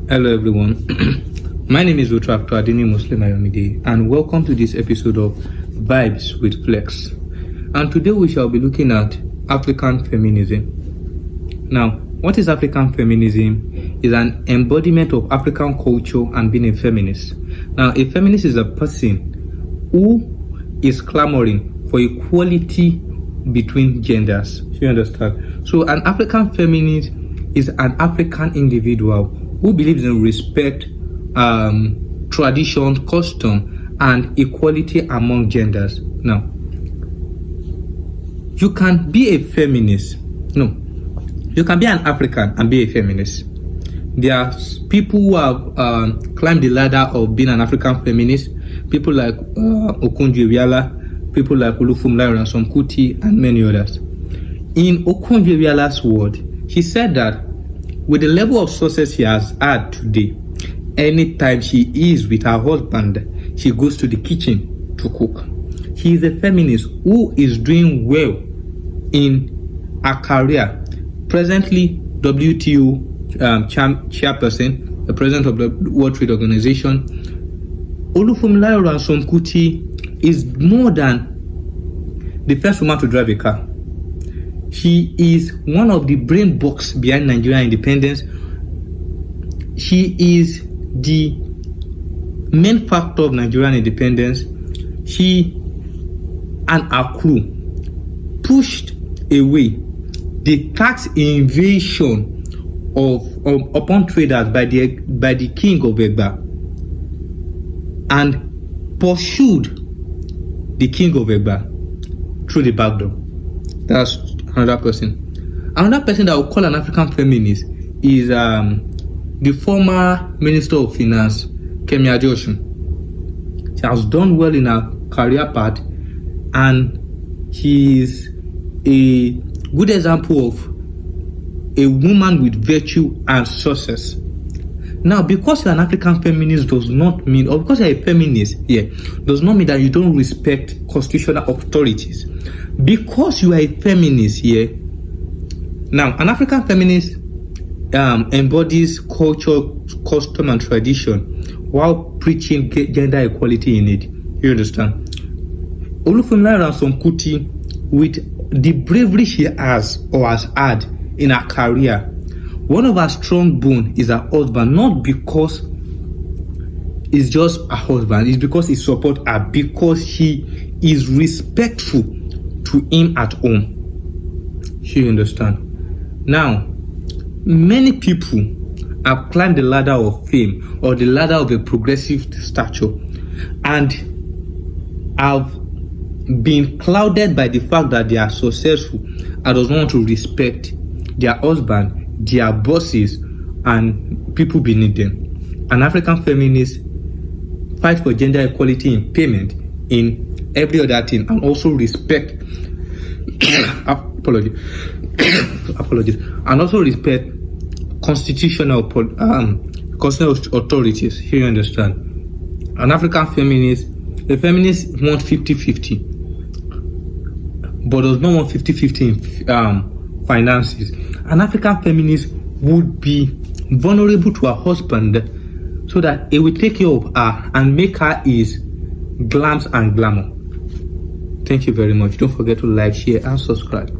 Hello everyone, my name is Utractor Adini Muslim Ayomide and welcome to this episode of Vibes with Flex. And today we shall be looking at African feminism. Now, what is African feminism? Is an embodiment of African culture and being a feminist. Now, a feminist is a person who is clamoring for equality between genders. You understand? So an African feminist is an African individual who believes in respect, tradition, custom, and equality among genders. Now, you can be a feminist. No, you can be an African and be a feminist. There are people who have climbed the ladder of being an African feminist. People like Okonjo-Iweala, people like Olufumilaro Ransome Kuti, and many others. In Okonjo-Iweala's word, she said that with the level of success she has had today, anytime she is with her husband, she goes to the kitchen to cook. She is a feminist who is doing well in her career. Presently, WTO chairperson, the president of the World Trade Organization. Olufumilaro Ransome Kuti is more than the first woman to drive a car. She is one of the brain box behind Nigerian independence. She is the main factor of Nigerian independence. She and her crew pushed away the tax invasion upon traders by the king of Egba and pursued the king of Egba through the back door. That's another person. Another person that will call an African feminist is the former Minister of Finance, Kemi Adeosun. She has done well in her career path, and she is a good example of a woman with virtue and success. Now, because you're an African feminist does not mean, or because you're a feminist does not mean that you don't respect constitutional authorities. Because you are a feminist now an African feminist embodies culture, custom, and tradition while preaching gender equality in it. You understand? Olufumilaro Ransome Kuti, with the bravery she has or has had in her career, one of her strong bones is her husband, not because it's just a husband, it's because he supports her, because she is respectful to him at home. You understand? Now, many people have climbed the ladder of fame or the ladder of a progressive stature and have been clouded by the fact that they are successful and does not want to respect their husband, their bosses, and people beneath them. An African feminist fight for gender equality in payment, in every other thing, and also respect apologies, and also respect constitutional authorities. Here you understand. An African feminist, a feminist wants 50-50, but does not want 50-50 in finances. An African feminist would be vulnerable to her husband so that he will take care of her and make her his glams and glamour. Thank you very much. Don't forget to like, share, and subscribe.